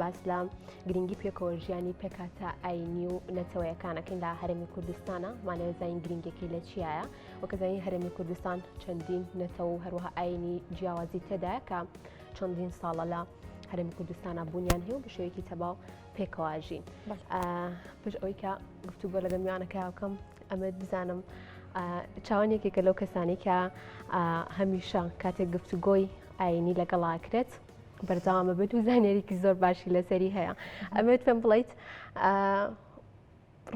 باس لە گرنگی پێکەوە ژیانی پێکاتە ئاینی و نەتەوەیەکانەکەین لە هەرێمی کوردستانە مانەوە زین گرنگێکی لە چیایە وەکەزانی هەرێمی کوردستان چەندین نەتەوە و هەروەها ئاینی جیاوازی تێدایە کە چەندین ساڵە لە هەرێمی کوردستانە بوونیان هەیە و بە شێوەیەکی تەواو پێکەواژین. پێش ئەوەی کە گفتوگۆ لەگەڵ میوانەکە بکەم ئەمە بزانم چاوانێکێکە لەو کەسانی کە هەمیشە کاتێک گفتوگۆی ئاینی لەگەڵاکرێت بەردەوامە بێت و زانێریکی زۆر باشی لەسەری هەیە. ئەمەوێت پێم بڵیت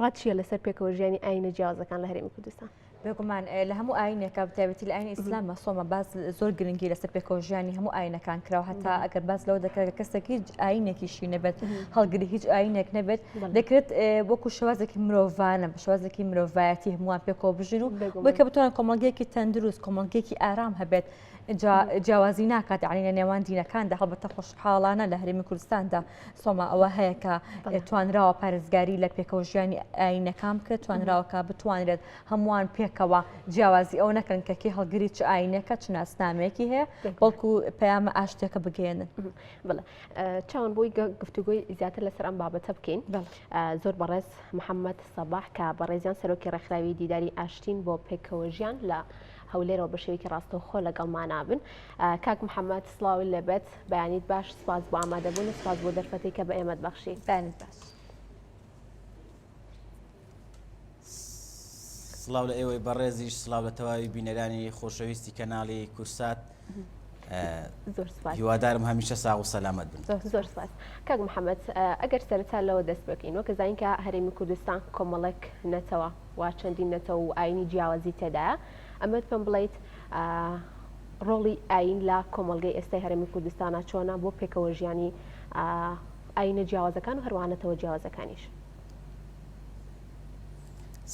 ڕاتچیە لەسەر پێکەوە ژیانی ئاینە جیاوازەکان لە هەرێمی کوردستان؟ بێگومان لە هەموو ئاینێکە بەتایبەتی لە ئاینی ئیسلامە سۆمە باز زۆر گرنگی لەسەر پێکەوە ژیانی هەموو ئاینەکان کراوە هەتا ئەگەر باز لەوە دەکرێت کەسێکی هیچ ئاینێکیشی نەبێت هەڵگری هیچ ئاینێک نەبێت دەکرێت وەکو شێوازێکی مرۆڤانە بە شێوازێکی مرۆڤایەتی هەمووان پێکەوە بژین و بۆی کە بتوانن کۆمەڵگەیەکی تەندروست کۆمەڵگەیەکی ئارام هەبێت جیاوازی ناکات یعنی لە نێوان دینەکاندا هەڵبەتە خۆشحاڵانە لە هەرێمی کوردستاندا سۆما ئەوە هەیە کە توانراوە پارێزگاری لە پێکەوە ژیانی ئاینەکان بکرێت توانراوە کە بتوانرێت هەمووان پێکەوە جیاوازی ئەو نەکەن کە کی هەڵگری چ ئاینەکە چ ناسنامەیەکی هەیە بەڵکو پەیامە ئاشتێکە بگەێنن. بڵێ چاوان بۆی گفتوگۆی زیاتر لەسەر ئەم بابەتە بکەین زۆر بەڕێز محەممەد سەباح کە بەڕێزیان سەرۆکی ڕێکخراوی دیداری ئاشتین بۆ پێکەوە ژیان لە هەولێرەوە بە شێوەیەکی ڕاستەوخۆ لەگەڵمان نابن. کاک محەممەد سڵاوی لەبێت بەیانیت باش سپاس بۆ ئامادەبوون و سپاس بۆ دەرفەتەی کە بە ئێمەت بەخشی. بەیانیت باش. سڵاو لە ئێوەی بەڕێزیش سڵاو لە تەواوی بینەرانی خۆشەویستی کەناڵی کورسات زۆر سپاس. هیوادارم هەمیشە ساغ و سەلامەت بن. زۆر سپاس. کاک محەممەد ئەگەر سەرەتا لەوە دەست بکەین وەکە زانین کە هەرێمی کوردستان کۆمەڵێک نەتەوە وا چەندین نەتەوە و ئاینی جیاوازی تێدایە ئەمەت پێم بڵیت ڕۆڵی ئاین لە کۆمەڵگەی ئێستای هەرێمی کوردستانە چۆنە بۆ پێکەوە ژیانی ئاینە جیاوازەکان و هەروانەتەوە جیاوازەکانیش؟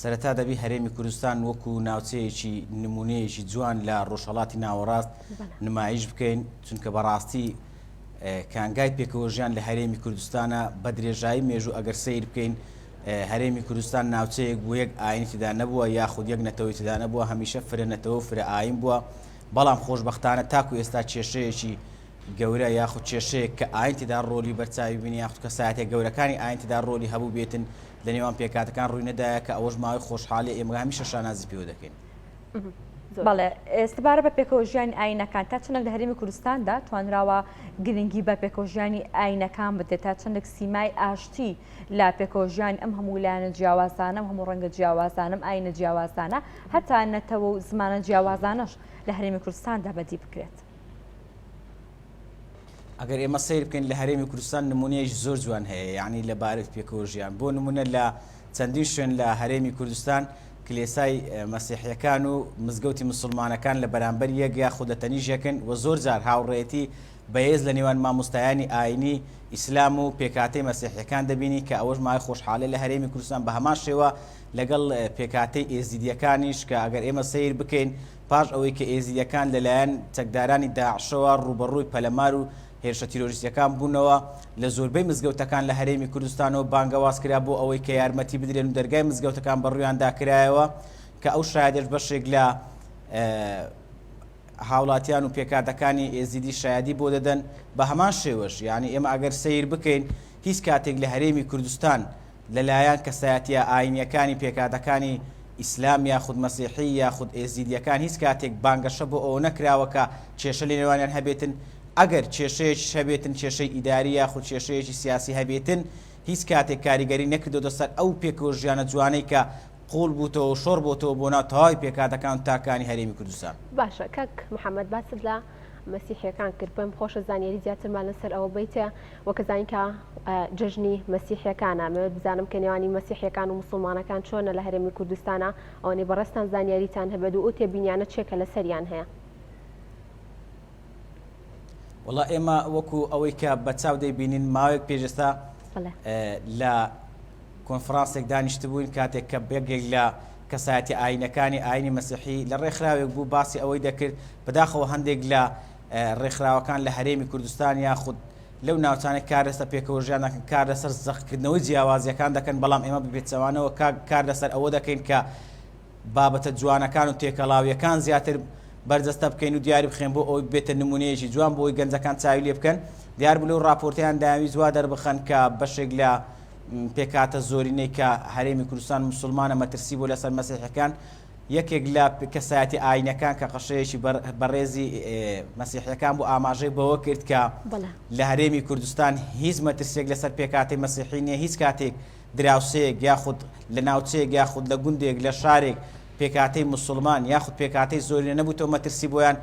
سەرەتا دەبی هەرێمی کوردستان وەکو ناوچەیەکی نمونەیەکی جوان لە ڕۆژهەڵاتی ناوەڕاست نمایش بکەین چونکە بەڕاستی کانگای پێکەوە ژیان لە هەرێمی کوردستانە بە درێژایی مێژوو ئەگەر سیر بکەین هەرێمی کوردستان ناوچەیەک بوو یەک ئاینی تێدا نەبووە یاخود یەک نەتەوەی تێدا نەبووە هەمیشە فرە نەتەوە فرە ئاین بووە بەڵام خۆشبەختانە تاکو ئێستا کێشەیەکی گەورە یاخود کێشەیەک کە ئاین تێدا ڕۆلی بەرچاوی بینی یاخود کەسایەتێک گەورەکانی ئاین تێدا ڕۆلی هەبوو بێتن لە نێوان پێکاتەکان ڕووی نەدایە کە ئەوەش ماوەی خۆشحاڵی ئێمە هەمیشە شانازی پێوە دەکەین. بەڵێ ئێستابارە بە پێکەوە ژیانی ئاینەکان تا چەندێک لە هەرێمی کوردستاندا توانراوە گرنگی بە پێکەوە ژیانی ئاینەکان بدێت تا چەندێک سیمای ئاشتی لە پێکەوە ژیانی ئەم هەموو لایەنە جیاوازانە هەموو ڕەنگە جیاوازانم ئاینە جیاوازانە هەتا نەتەوە و زمانە جیاوازانەش لە هەرێمی کوردستاندا بەدی بکرێت. ئەگەر ئێمە سیر بکەین لە هەرێمی کوردستان نمونەیەش زۆر جوان هەیە یعنی لەبارەت پێکەوە ژیان بۆ نمونە لە چەندین شوێن لە هەرێمی کوردستان کلێسای مەسیحیەکان و مزگەوتی مسلمانەکان لە بەرامبەر یەک یاخود لەتەنیژ یەکن و زۆر جار هاوڕێتی بەهێز لە نێوان مامۆستایانی ئاینی ئیسلام و پێکاتەی مەسیحیەکان دەبینی کە ئەوەش مای خۆشحاڵی لە هەرێمی کوردستان بە هەمان شێوە لەگەڵ پێکاتەی ئێزیدیەکانیش کە ئەگەر ئێمە سیر بکەین پاش ئەوەی کە ئێزیدیەکان لەلایەن چەکدارانی داعشەوە ڕوبەڕووی پەلەمار و هێرشە تیرۆریستیەکان بوونەوە لە زۆربەی مزگەوتەکان لە هەرێمی کوردستانەوە بانگەواز کرا بۆ ئەوەی کە یارمەتی بدرێن و دەرگای مزگەوتەکان بەڕوویاندا کرایەوە کە ئەو شایەدەش بەشێک لە هاوڵاتیان و پێکاتەکانی ئێزیدی شایەدی بۆ دەدەن بە هەمان شێوەش یعنی ئێمە ئەگەر سیر بکەین هیچ کاتێک لە هەرێمی کوردستان لەلایەن کەسایەتیە ئاینیەکانی پێکاتەکانی ئیسلام یاخود مەسیحی یاخود ئێزیدیەکان هیچ کاتێک بانگەشە بۆ ئەوە نەکراوە کە کێشە لە نێوانیان هەبێتن ئەگەر کێشەیەکی هەبێتن کێشەی ئیداری یاخود کێشەیەکی سیاسی هەبێتن هیچ کاتێک کاریگەری نەکردو سەر ئەو پێکەوە ژیانە جوانەی کە قوڵ بووتەوە شۆڕ بۆتەوە بۆ ناو تەواوی پێکاتەکان و تاکانی هەرێمی کوردستان. باشە کاک محەممەد باست لە مەسیحیەکان کرد پێم خۆشە زانیاری زیاترمان لەسەر ئەوە بیتە وەکە زانین کە جژنی مەسیحیەکانە ئەمەوێت بزانم کە نێوانی مەسیحیەکان و مسلمانەکان چۆنە لە هەرێمی کوردستانە ئەوەی بەڕێستان زانیاریتان هەبێت و ئەو تێبینیانە چێکە لە سەریان هەیە؟ وڵا ئێمە وەکو ئەوەی کە بەچاو دەیبینین ماوەیەک پێشستا لە کۆنفرانسێک دانیشتبووین کاتێک کە بێگێک لە کەسایەتی ئاینەکانی ئاینی مەسیحی لە ڕێکخراوێک بوو باسی ئەوەی دەکرد بەداخەوە هەندێک لە ڕێکخراوەکان لە هەرێمی کوردستان یاخود لەو ناوچانێک کار لەسەر پێکەوە ژیان دەکەن کار لەسەر زەخکردنەوەی جیاوازیەکان دەکەن بەڵام ئێمە بپێچەوانەوە کار لەسەر ئەوە دەکەین کە بابەتە جوانەکان و تێکەڵاویەکان زیاتر بەرجەستە بکەین و دیاری بخێن بۆ ئەوی بێتە نمونەیەکی جوان بۆی گەنجەکان چاوی لێ بکەن دیار بلو راپۆرتیان داوی زوا دەربخەن کە بەشێک لە پێکاتە زۆرینەی کە هەرێمی کوردستان مسلمانە مەترسی بۆ لەسەر مەسیحەکان یەکێک لە کەسایەتی ئاینەکان کە قەشەیەکی بەڕێزی مەسیحیەکان بۆ ئاماژەی بەوە کرد کە لە هەرێمی کوردستان هیچ مەترسێک لەسەر پێکاتی مەسیحی نییە هیچ کاتێک دراوسەیەک یاخود لە ناوچەیەک یاخود لە گوندێک لە شارێک پێکاتەی مسلمان یاخود پێکاتەی زۆرینە نەبووتەوە مەترسی بۆیان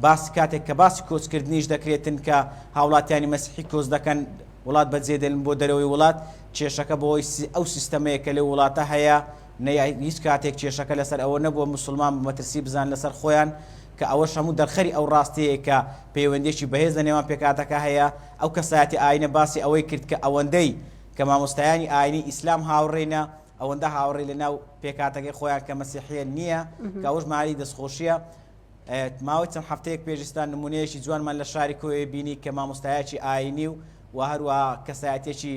باسی کاتێک کە باسی کۆچکردنیش دەکرێتن کە هاوڵاتیانی مەسیحی کۆچ دەکەن وڵات بەجێ دێن بۆ دەرەوەی وڵات کێشەکە بۆی ئەو سیستەمەیە کە لە وڵاتە هەیە هیچ کاتێک کێشەکە لەسەر ئەوە نەبووە مسلمان مەترسی بزان لەسەر خۆیان کە ئەوەش هەموو دەرخەری ئەو ڕاستەیە کە پەیوەندێکی بەهێز لە نێوان پێکاتەکە هەیە ئەو کەسایەتی ئاینە باسی ئەوەی کرد کە ئەوەندەی کە مامۆستایانی ئاینی ئیسلام هاوڕێنە ئەوەندە هاوڕێ لە ناو پێکاتەکەی خۆیان کە مەسیحیە نییە کە ئەوش مالی دەستخۆشیە ماوەی چەند هەفتەیەک پێشستان نمونەیەکی جوانمان لە شاری کۆیە بینی کە مامۆستایەکی ئاینی و هەروە کەسایەتێکی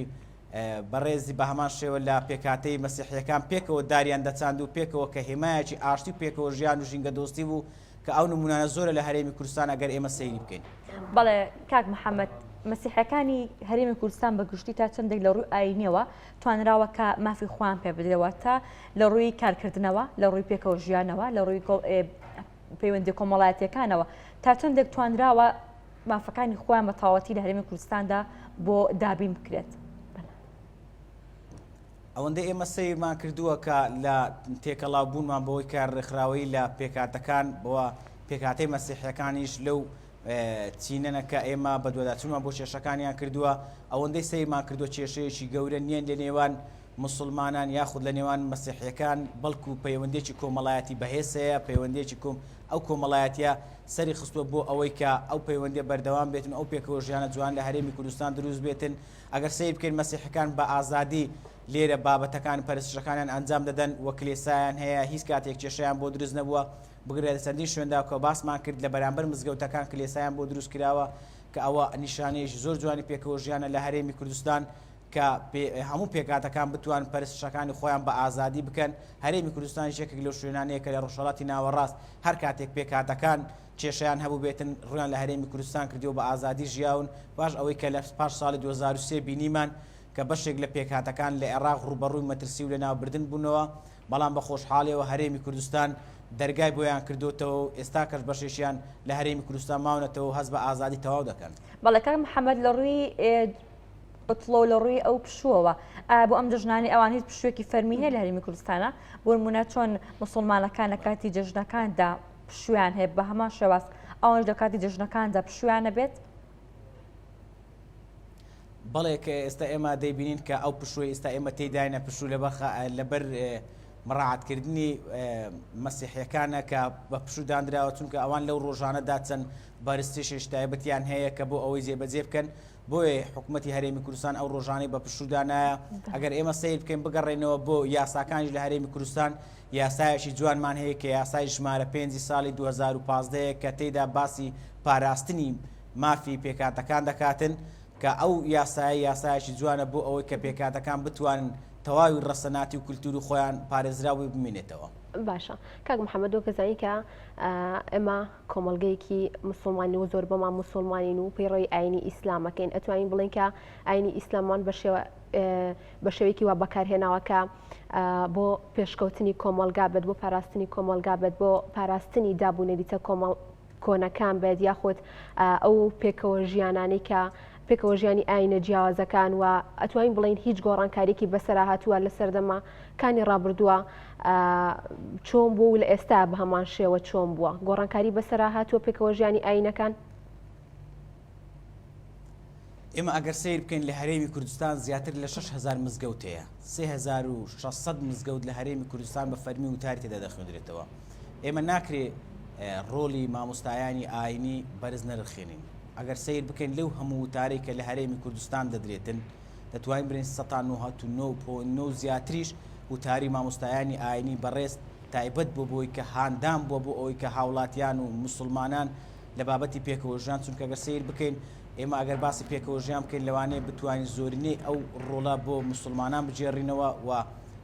بەڕێزی بە هەمان شێوە لە پێکاتەی مەسیحیەکان پێکەوە داریان دەچاند و پێکەوە کە هێمایەکی ئاشتی و پێکەوە ژیان و ژینگە دۆستی بوو کە ئەو نمونانە زۆرە لە هەرێمی کوردستان ئەگەر ئێمە سەیری بکەین. بەڵێ کاک محەممەد مەسیحەکانی هەرێمی کوردستان بە گشتی تا چندێک لە ڕووی ئاینیەوە توانراوە کە مافی خۆیان پێ بدرێەوە تا لە ڕووی کارکردنەوە لە ڕووی پێکەوە ژیانەوە لە ڕووی پەیوەندی کۆمەڵایەتیەکانەوە تا چندێک توانراوە مافەکانی خۆیان بە تاواتی لە هەرێمی کوردستاندا بۆ دابین بکرێت. ئەوەندە ئێمە سەیرمان کردووە کە لە تێکەڵاوبوونمان بەوەی کار ڕێکخراوەی لە پێکاتەکان بۆ پێکاتەی مەسیحیەکانیش لەو چینەنە کە ئێمە بە دوواداچوونمان بۆ کێشەکانیان کردووە ئەوەندەی سەیرمان کردووە کێشەیەکی گەورە نییە لە نێوان مسلمانان یاخود لە نێوان مەسیحیەکان بەڵکو پەیوەندێکی کۆمەڵایەتی بەهێزەیە پەیوەندێکی ئەو کۆمەڵایەتیە سەری خستووە بۆ ئەوەی کە ئەو پەیوەندی بەردەوام بێتن ئەو پێکەوە ژیانە جوان لە هەرێمی کوردستان دروست بێتن ئەگەر سیر بکەین مەسیحەکان بە ئازادی لێرە بابەتەکان پەرستشەکانیان ئەنجام دەدەن وە کلێسایان هەیە هیچ کاتێک کێشەیان بۆ دروست نەبووە بگرێت چەندین شوێندا کە باسمان کرد لە بەرامبەر مزگەوتەکان کلێسایان بۆ دروست کراوە کە ئەوە نیشانەیەکی زۆر جوانی پێکەوە ژیانە لە هەرێمی کوردستان کە هەموو پێکاتەکان بتوان پەرستشەکانی خۆیان بە ئازادی بکەن هەرێمی کوردستان یەکێک لەو شوێنانەیە کە لە ڕۆژهەڵاتی ناوەڕاست هەر کاتێک پێکاتەکان کێشیان هەبوو بێتن ڕویان لە هەرێمی کوردستان کردیەوە بە ئازادی ژیاون باش ئەوەی کە لە پاش ساڵی 2023 بینیمان کە بەشێک لە پێکاتەکان لە عێراق ڕوبەڕووی مەترسی و لە ناوبردن بوونەوە بەڵام بە خۆشحاڵیەوە هەرێمی کوردستان دەرگای بۆیان کردوتەوە ئێستا کەس بەشێکیان لە هەرێمی کوردستان ماونەتەوە هەست بە ئازادی تەواو دەکەن. بەڵێ کاک محەممەد لە ڕووی بتڵۆ لە ڕووی ئەو پشووەوە بۆ ئەم جژنانی ئەوان هیچ پشوێکی فەرمی هەیە لە هەرێمی کوردستانە بۆ نمونە چۆن مسلمانەکان لە کاتی جژنەکاندا پشویان هەیە بە هەمان شێواز ئەوەش لە کاتی جژنەکاندا پشویانە بێت؟ بەڵێ کە ئێستا ئێمە دەیبینین کە ئەو پشووی ئێستا ئێمە تێداینە پشوو لەبەر مڕاعاتکردنی مەسیحیەکانە کە بە پشودانراوە چونکە ئەوان لەو ڕۆژانەدا چەند بەرزتیشش تایبەتیان هەیە کە بۆ ئەوەی جێبەجێ بکەن بۆیە حکوومەتی هەرێمی کوردستان ئەو ڕۆژانەی بە پشودانایە ئەگەر ئێمە سیر بکەین بگەڕێنەوە بۆ یاساکانش لە هەرێمی کوردستان یاسایەکی جوانمان هەیە کە یاسای ژمارە 5 ساڵی 2015 کە تێیدا باسی پاراستنی مافی پێکاتەکان دەکاتن کە ئەو یاسایەکی جوانە بۆ ئەوەی کە پێکاتەکان بتوانن تەواوی ڕەسەناتی و کولتوری خۆیان پارێزراوی بمێنێتەوە. باشە کاک محەممەد و گەزانی کە ئێمە کۆمەڵگەیەکی مسلمانی و زۆر بەمان مسلمانین و پەیڕۆی ئاینی ئیسلامەکەین ئەتوانین بڵین کە ئاینی ئیسلامان بە شێوەیەکی وا بەکارهێناوەکە بۆ پێشکەوتنی کۆمەلگا بێت بۆ پاراستنی کۆمەلگا بێت بۆ پاراستنی دابوونەریتە کۆنەکان بێت یاخود ئەو پێکەوە ژیانانەی کە پێکەوە ژیانی ئاینە جیاوازەکان و ئەتوانین بڵین هیچ گۆڕانکاریکی بەسەر هاتووە لە سەردەمەکانی ڕابردووە چۆن بوو و لە ئێستا بە هەمان شێوە چۆن بووە گۆڕانکاری بەسەر هاتووە پێکەوە ژیانی ئاینەکان. ئێمە ئەگەر سیر بکەین لە هەرێمی کوردستان زیاتر لە 6,000 مزگەوت هەیە 3600 مزگەوت لە هەرێمی کوردستان بە فەرمی وتاری تێدا دەخوێنرێتەوە. ئێمە ناکرێ ڕۆڵی مامۆستایانی ئاینی بەرز نەرخێنین. ئەگەر سیر بکەین لەو هەموو وتارێک کە لە هەرێمی کوردستان دەدرێتن دەتوانین برین 1999 زیاتریش وتاری مامۆستایانی ئاینی بەڕێز تایبەت بۆ بۆی کە هاندام بووە بۆ ئەوەی کە هاوڵاتیان و مسلمانان لە بابەتی پێکەوە ژیان چونکە ئەگەر سیر بکەین ئێمە ئەگەر باسی پێکەوە ژیان بکەین لەوانەیە بتوانین زۆرینەی ئەو ڕۆڵە بۆ مسلمانان بجێڕینەوە و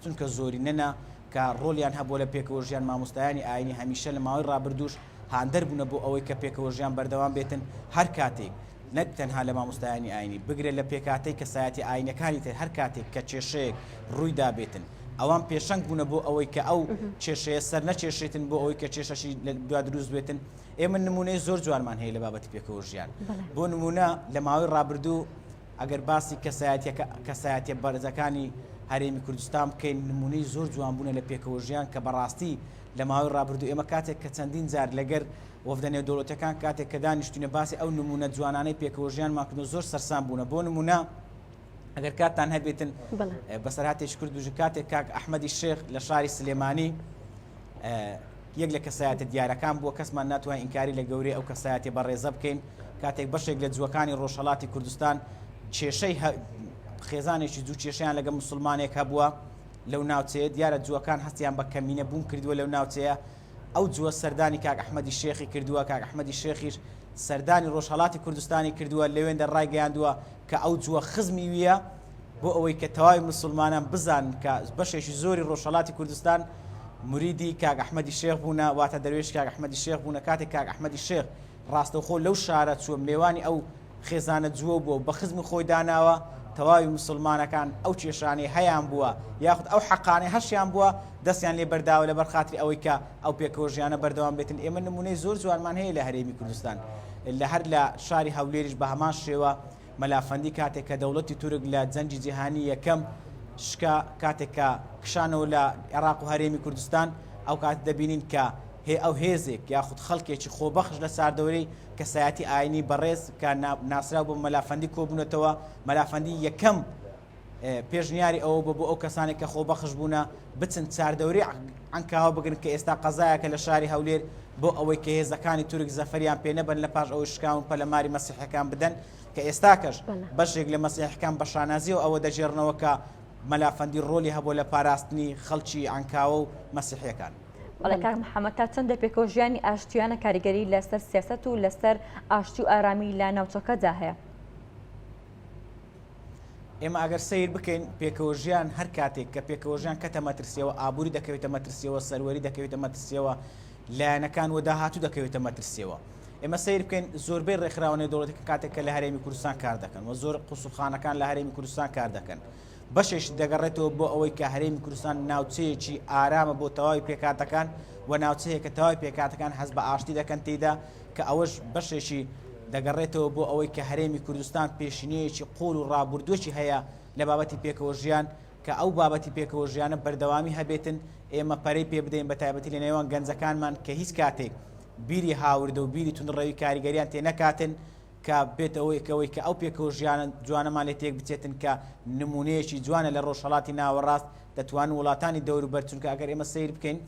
چونکە زۆرینەنە کە ڕۆلیان هەبووە لە پێکەوە ژیان مامۆستایانی ئاینی هەمیشە لە ماوەی ڕابردووش هاندەر بوونە بۆ ئەوەی کە پێکەوەژیان بەردەوام بێتن هەر کاتێک نەک تەنها لە مامۆستایانی ئاینی بگرێت لە پێکاتەی کەسایەتی ئاینەکانی تر هەر کاتێک کە کێشەیەک ڕوویدا بێتن ئەوان پێشەنگ بوونە بۆ ئەوەی کە ئەو کێشەیە سەر نەچێشێتن بۆ ئەوەی کە کێشەشی دوا دروست بێتن ئێمە نمونەی زۆر جوانمان هەیە لە بابەتی پێکەوەژیان بۆ نمونە لە ماوەی ڕابردوو ئەگەر باسی کەسایەتیە بەرزەکانی هەرێمی کوردستان بکەین نمونەی زۆر جوان بوونە لە پێکەوەژیان کە بەڕاستی لە ماوەی ڕابردوو ئێمە کاتێک کە چەندین جار لەگەر وەفدە نێودەوڵەتیەکان کاتێک کە دانیشتوینە باسی ئەو نمونە جوانانەی پێکەوەژیانمان کردو زۆر سەرسام بوونە بۆ نمونە ئەگەر کاتتان هەبێتن بەسەرهاتێکی کورد دوژ کاتێک کاک ئەحمەدی شێخ لە شاری سلێمانی یەک لە کەسایەتە دیارەکان بووە کەسمان ناتوانین ئینکاری لە گەورەی ئەو کەسایەتی بەڕێزە بکەین کاتێک بەشێک لە جووەکانی ڕۆژهەڵاتی کوردستان کێشەی خێزانێکی دوو کێشەیان لەگە موسڵمانێک هەبووە لەو ناوچەیە دیارە جووەکان هەستیان بە کەمینە بوون کردووە لەو ناوچەیە ئەو جووە سەردانی کاک ئەحمەدی شێخی کردووە کاک ئەحمەدی شێخیش سەردانی ڕۆژهەڵاتی کوردستانی کردووە لەوێندە ڕایگەیاندووە کە ئەو جووە خزمی ویە بۆ ئەوەی کە تەواوی مسلمانان بزان کە بەشێکی زۆری ڕۆژهەڵاتی کوردستان مریدی کاک ئەحمەدی شێخ بوونە واتە دەروێش کاک ئەحمەدی شێخ بوونە کاتێک کاک ئەحمەدی شێخ ڕاستەوخۆ لەو شارە چووە میێوانی ئەو خێزانە جووە بووە بە خزمی خۆی داناوە تەواوی مسلمانەکان ئەو کێشانەی هەیان بووە یاخود ئەو حەقانەی هەشیان بووە دەستیان لێ بەرداوە لەبەر خاتری ئەوەی کە ئەو پێکەوەژیانە بەردەوام بێتن ئێمە نمونەی زۆر جوانمان هەیە لە هەرێمی کوردستان لە هەر لە شاری هەولێریش بە هەمان شێوە مەلافەندی کاتێک کە دەوڵەتی تورک لە جەنگی جیهانی یەکەم شکا کاتێک کە کشانەوە لە عێراق و هەرێمی کوردستان ئەو کات دەبینین کە ئەو هێزێک یاخود خەڵکێکی خۆبەخش لە ساردەورەی کەسایەتی ئاینی بەڕێز کە ناسراو بۆ مەلافەندی کۆبوونەتەوە مەلافەندی یەکەم پێشنیاری ئەوە بۆ ئەو کەسانێک کە خۆبەخش بوونە بچن چاردەورەی ئەنکاوە بگرن کە ئێستا قەزایەکە لە شاری هەولێر بۆ ئەوەی کە هێزەکانی تورک زەفەریان پێ نەبن لە پاش ئەوەی شکاون پەلەماری مەسیحەکان بدەن کە ئێستاکەش بەشێک لە مەسیحەکان بە شانازیەوە ئەوە دەژێڕنەوە کە مەلافەندی ڕۆلی هەبوو لە پاراستنی خەڵکی ئەنکاوە و مەسیحیەکان. بەڵێ کاک محەممەد تا چەندە پێکەوەژیانی ئاشتیانە کاریگەری لەسەر سیاست و لەسەر ئاشتی و ئارامی لە ناوچەکەدا هەیە؟ ئێمە ئەگەر سیر بکەین پێکەوەژیان هەر کاتێک کە پێکەوەژیان کەتە مەترسیەوە ئابووری دەکەوێتە مەترسیەوە سەروەری دەکەوێتە مەترسیەوە لایەنەکان و داهاتوو دەکەوێتە مەترسیەوە ئێمە سیر بکەین زۆربەی ڕێکخراوەی دەوڵەتی کاتێک کە لە هەرێمی کوردستان کار دەکەن و زۆر قوسوخانەکان لە هەرێمی کوردستان کار دەکەن بەشێش دەگەڕێتەوە بۆ ئەوەی کە هەرێمی کوردستان ناوچەیەکی ئارامە بۆ تەواوی پێکاتەکان و ناوچەیە کە تەواوی پێکاتەکان هەست بە ئاشتی دەکەن تێیدا کە ئەوەش بەشێکی دەگەڕێتەوە بۆ ئەوەی کە هەرێمی کوردستان پێشینەیەکی قوڵ و ڕابردووەکی هەیە لە بابەتی پێکەوەژیان کە ئەو بابەتی پێکەوەژیانە بەردەوامی هەبێتن ئێمە پەرەی پێ بدەین بە تایبەتی لە نێوان گەنجەکانمان کە هیچ کاتێک بیری هاوردە و بیری تونڕەوی کاریگەریان تێ نەکاتن کە بێتەوەی کە ئەو پێکەوەژیانە جوانەمان لێ تێک بچێتن کە نمونەیەکی جوانە لە ڕۆژهەڵاتی ناوەڕاست دەتوانن وڵاتانی دەوروبەر چونکە ئەگەر ئێمە سیر بکەین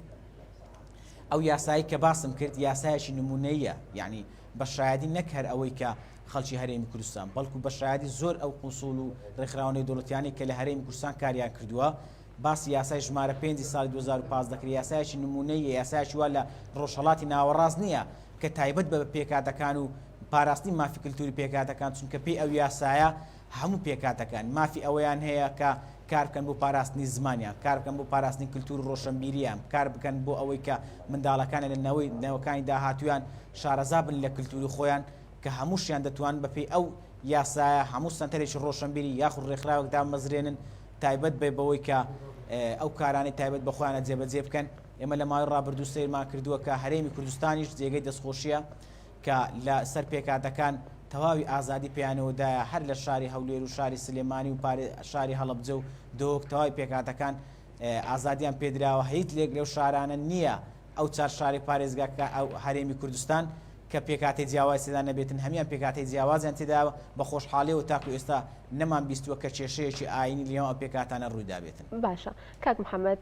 ئەو یاسایی کە باسم کرد یاسایەکی نمونەیە یعنی بە شایەدی نەک هەر ئەوەی کە خەڵکی هەرێمی کوردستان بەڵکو بە شایەدی زۆر ئەو قوسوڵ و ڕێکخراوەی دەوڵەتیانی کە لە هەرێمی کوردستان کاریان کردووە باسی یاسای ژمارە 5 ساڵی 2015 دەکرێت یاسایەکی نمونەیە یاسایەکی وا لە ڕۆژهەڵاتی ناوەڕاست نییە کە تایبەت بە پێکاتەکان و پاراستنی مافی کللتوری پێکاتەکان چونکە پێی ئەو یاسایە هەموو پێکاتەکان مافی ئەوەیان هەیە کە کار بکەن بۆ پاراستنی زمانیان کار بکەن بۆ پاراستنی کللتور و ڕۆشنبیریان کار بکەن بۆ ئەوەی کە منداڵەکانە لە نەوەکانی داهاتویان شارەزا بن لە کللتوری خۆیان کە هەمووشیان دەتوان بەپێی ئەو یاسایە هەموو سنتەرێکی ڕۆشنبیری یاخود ڕێکخراوێکدا مەزرێنن تایبەت بێ بەوەی کە ئەو کارانی تایبەت بە خۆیانە جێبەجێ بکەن ئێمە لە ماوەی ڕابردوو سیرمان کردووە کە هەرێمی کوردستانیش جێگەی دەستخۆشیە کە لە سەر پێکاتەکان تەواوی ئازادی پێیانەوەدایە هەر لە شاری هەولێر و شاری سلێمانی و شاری هەڵەبجە و دۆک تەواوی پێکاتەکان ئازادیان پێدراوە هیچ لێک لەو شارانە نییە ئەو چار شاری پارێزگاکە ئەو هەرێمی کوردستان کە پێکاتی جیاواز تێدا نەبێتن هەمیان پێکاتی جیاوازیان تێدا بە خۆشحاڵیەوە تاکو ئێستا نەمان بیستووە کە کێشەیەکی ئاینی لێەوە ئەو پێکاتانە ڕوویدا بێتن. باشە کاک محەممەد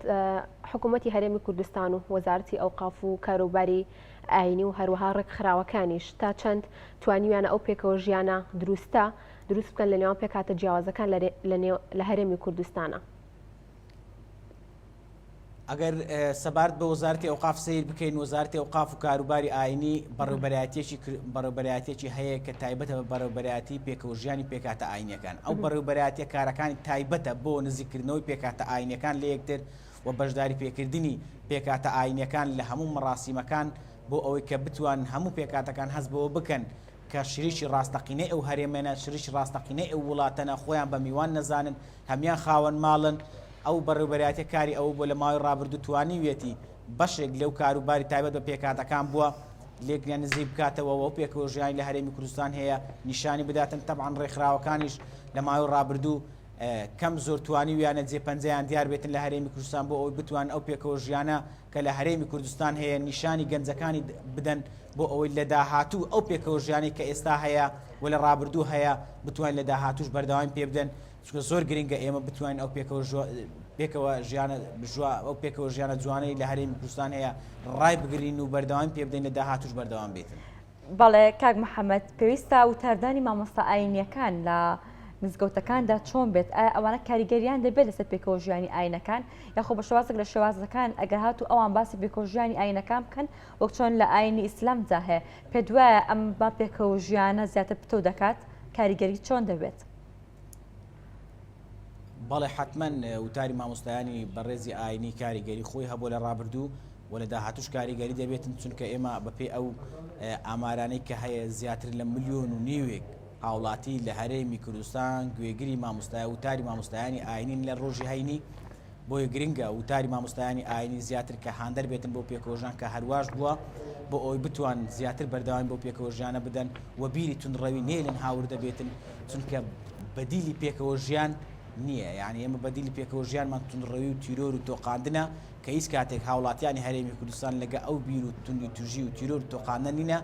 حکوومەتی هەرێمی کوردستان و وەزارەتی ئەوقاف و کاروباری ئاینی و هەروەها ڕێکخراوەکانیش تا چەند توانیویانە ئەو پێکەوەژیانە دروست بکەن لە نێوان پێکاتە جیاوازەکان لە هەرێمی کوردستانە. ئەگەر سەبارەت بە وەزارەتی ئەوقاف سیر بکەین وەزارەتی ئەوقاف و کاروباری ئاینی بەڕێوەبەرایەتێکی هەیە کە تایبەتە بە بەڕێوەبەرایەتی پێکەوەژیانی پێکاتە ئاینیەکان ئەو بەڕێوەبەرایەتیە کارەکانی تایبەتە بۆ نزیکردنەوەی پێکاتە ئاینیەکان لە یەکتر و بەشداری پێکردنی پێکاتە ئاینیەکان لە هەموو مەڕاسیمەکان بۆ ئەوەی کە بتوان هەموو پێکاتەکان هەست بەوە بکەن کە شریشی ڕاستەقینەی ئەو هەرێمێنە شریشی ڕاستەقینەی ئەو وڵاتەنە خۆیان بە میوان نەزانن هەمیان خاوەن ماڵن ئەو بەڕێوەبەرایەتە کاری ئەو بۆ لە ماوەی ڕابردوو توانیوێتی بەشێک لەو کاروباری تایبەت بە پێکاتەکان بووە لێکیان نزیک بکاتەوە و پێکەوە ژیانی لە هەرێمی کوردستان هەیە نیشانی بداتن تەبعاً ڕێکخراوەکانیش لە ماوەی ڕابردوو کەم زۆر توانی ویانە جێپەنجەیان دیار بێتن لە هەرێمی کوردستان بۆ ئەوەی بتوان ئەو پێکەوە ژیانە کە لە هەرێمی کوردستان هەیە نیشانی گەنجەکانی بدەن بۆ ئەوەی لە داهاتوو ئەو پێکەوە ژیانی کە ئێستا هەیە و لە ڕابردوو هەیە بتوان لە داهاتووش بەردەوام پێ بدەن چونکە زۆر گرنگە ئێمە بتوانین ئەو پێکەوە ژیانە جوانەی لە هەرێمی کوردستان هەیە ڕای بگرین و بەردەوام پێ بدەین لە داهاتوش بەردەوام بێتن. بەڵێ کاک محەممەد پێویستە وتاردانی مامۆستا ئاینیەکان لە مزگەوتەکاندا چۆن بێت ئەوانە کاریگەریان دەبێت لەسەر پێکەوە ژیانی ئاینەکان یاخۆ بە شێوازێک لە شێوازەکان ئەگەر هاتو ئەوان باسی پێکەوە ژیانی ئاینەکان بکەن وەک چۆن لە ئاینی ئیسلامدا هەیە پێ دوایە ئەم با پێکەوە ژیانە زیاتر پتە دەکات کاریگەری چۆن دەبێت؟ بەڵێ حتمما وتاری مامۆستایانی بەڕێزی ئاینی کاریگەری خۆی هەبوو لە ڕابردوو و لە داهاتوش کاریگەری دەبێتن چونکە ئێمە بەپێی ئەو ئامارانەی کە هەیە زیاتر لە 1.5 ملیۆن هاوڵاتی لە هەرێمی کوردستان گوێگری مامۆستای وتاری مامۆستایانی ئاینین لە ڕۆژی هەینی بۆیە گرنگە وتاری مامۆستایانی ئاینی زیاتر کە هاندەر بێتن بۆ پێکەوەژیان کە هەرواش بووە بۆ ئەوی بتوان زیاتر بەردەوام بۆ پێکەوەژیانە بدەن و بیری تونڕەوی نێلن هاوردە بێتن چونکە بەدیلی پێکەوەژیان نییە یعنی ئێمە بەدیلی پێکەوەژیانمان تونڕەوی و تیرۆر و تۆقاندنە کە هیچ کاتێک هاوڵاتیانی هەرێمی کوردستان لەگە ئەو بیر و توندی توژی و تیرۆر و تۆقاندن نینە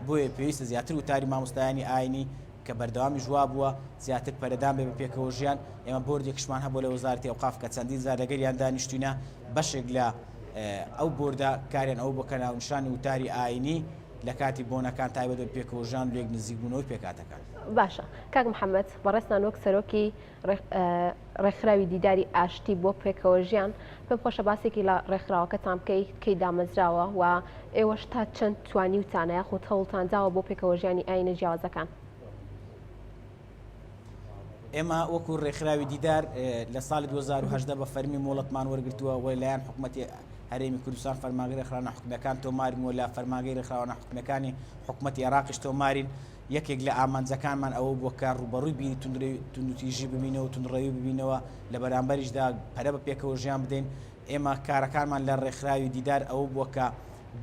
بۆیە پێویستە زیاتر وتاری مامۆستایانی ئاینی کە بەردەوامی ژوا بووە زیاتر پەرەدان بێ بە پێکەوە ژیان ئێمە بۆردێکشمان هەبوو لە وەزارەتی ئەوقاف کە چەندین جار لەگەریان دانیشتوینە بەشێک لە ئەو بۆردە کاریان ئەو بکە ناونشانی وتاری ئاینی لە کاتی بۆنەکان تایبەت بە پێکەوە ژیان و لێک نزیکبوونەوەی پێکاتەکان. باشە کاک محەممەد بەڕێستان وەک سەرۆکی ڕێکخراوی دیداری ئاشتی بۆ پێکەوە ژیان پێم خۆشە باسێکی لە ڕێکخراوەکەتان بکەیت کەی دامەزراوە و ئێوەش تا چەند توانی وتانەیە خۆ هەوڵتانداوە بۆ پێکەوە ژیانی ئاینە جیاوازەکان. ئێمە وەکو ڕێکخراوی دیدار لە ساڵی 2010 بە فەرمی مۆڵەتمان وەرگرتووە و لایەن حکوومەتی هەرێمی کوردستان فەرمانگەی ڕێکخراوە حکومەکان تۆمارین و لە فەرمانگەی ڕێکخراوە حکومەکانی حکوومەتی عێراقیش تۆمارین یەکێک لە ئامانجەکانمان ئەوە بۆ کار ڕوبەڕووی بینی توندوتیژی ببینەوە و توندڕەوی ببینەوە لە بەرامبەریشدا پەرە بە پێکەوە ژیان بدەین ئێمە کارەکانمان لە ڕێکخراوی دیدار ئەوە بووە کە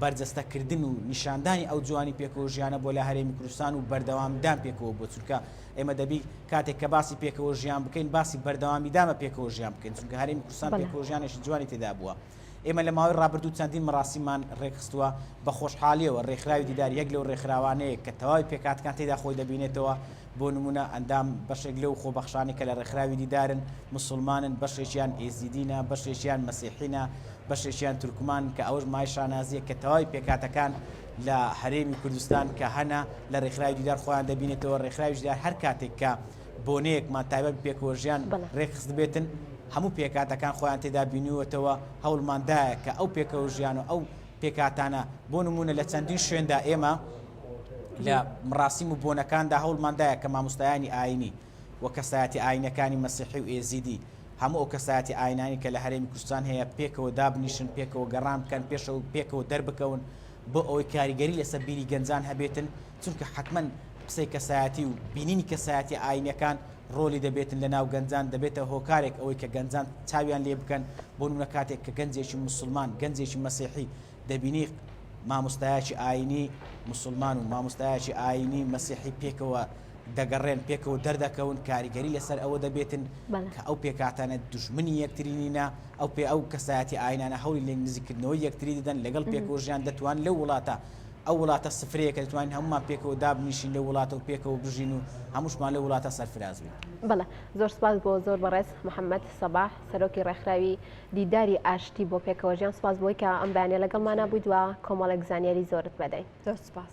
بەرجەستەکردن و نیشاندانی ئەو جوانی پێکەوە ژیانە بۆ لە هەرێمی کوردستان و بەردەوامدان پێکەوە بۆ چونکە ئێمە دەبی کاتێک کە باسی پێکەوە ژیان بکەین باسی بەردەوامی دامە پێکەوە ژیان بکەین چونکە هەرێمی کوردستان پێکەوە ژیانێکی جوانی تێدا بووە. ئێمە لە ماوەی ڕابردوو چەندین مەراسیممان ڕێکخستووە بە خۆشحالیەوە ڕێکخراوی دیدار یەک لەو ڕێکخراوانەیە کە تەواوی پێکاتەکان تێدا خۆی دەبینێتەوە بۆ نمونە ئەندام بەشێک لەو خۆبەخشانی کە لە ڕێکخراوی دیدارن مسلمانن بەشێکیان ئێزیدینە بەشێکیان مەسیحینە بەشێکیان تورکمان کە ئەوش مای شانازیە کە تەواوی پێکاتەکان لە هەرێمی کوردستان کە هەنا لە ڕێکخراوی دیدار خۆیان دەبینێتەوە ڕێکخراوی دیدار هەر کاتێک کە بۆنەیەکمان تایبەت پێکەوە ژیان ڕێکخست بێتن هەموو پێکاتەکان خۆیان تێدا بینیوەتەوە هەوڵماندایە کە ئەو پێکەوە ژیان و ئەو پێکاتانە بۆ نمونە لە چەندین شوێندا ئێمە لە مراسیم و بۆنەکاندا هەوڵماندایە کە مامۆستایانی ئاینی و کەسایەتی ئاینەکانی مەسیحی و ئێزیدی هەموو ئەو کەسایەتی ئاینانی کە لە هەرێمی کوردستان هەیە پێکەوە دابنیشن پێکەوە گەڕان بکەن پێشەوە پێکەوە دەربکەون بۆ ئەوەی کاریگەری لەسەر بیری گەنجان هەبێتن چونکە حتمما قسەی کەسایەتی و بینینی کەسایەتی ئاینەکان ڕۆلی دەبێتن لە ناو گەنجان دەبێتە هۆکارێک ئەوەی کە گەنجان چاویان لێ بکەن بۆ نمونە کاتێک کە گەنجێکی مسلمان گەنجێکی مەسیحی دەبینی مامۆستایەکی ئاینی مسلمان و مامۆستایەکی ئاینی مەسیحی پێکەوە دەگەڕێن پێکەوە دەردەکەون کاریگەری لەسەر ئەوە دەبێتن کە ئەو پێکاتانە دوژمنی یەکترینینە ئەو کەسایەتی ئاینانە هەوڵی لێ نزیکردنەوەی یەکتری دەدەن لەگەڵ پێکەوە ژیان دەتوان لەو وڵاتە ئەو وڵاتە سفرەیە کە دەتوانین هەمومان پێکەوە دابنیشین لە وڵاتە و پێکەوە بژین و هەمووشمان لە وڵاتە سەرفراز بین. بەڵێ زۆر سپاس بۆ زۆر بەڕێز محەممەد سەباح سەرۆکی ڕێکخراوی دیداری ئاشتی بۆ پێکەوە ژیان سپاس بۆی کە ئەم بەیانیە لەگەڵمان بوویت و کۆمەڵێک زانیاری زۆرت بەدەین. زۆر سپاس.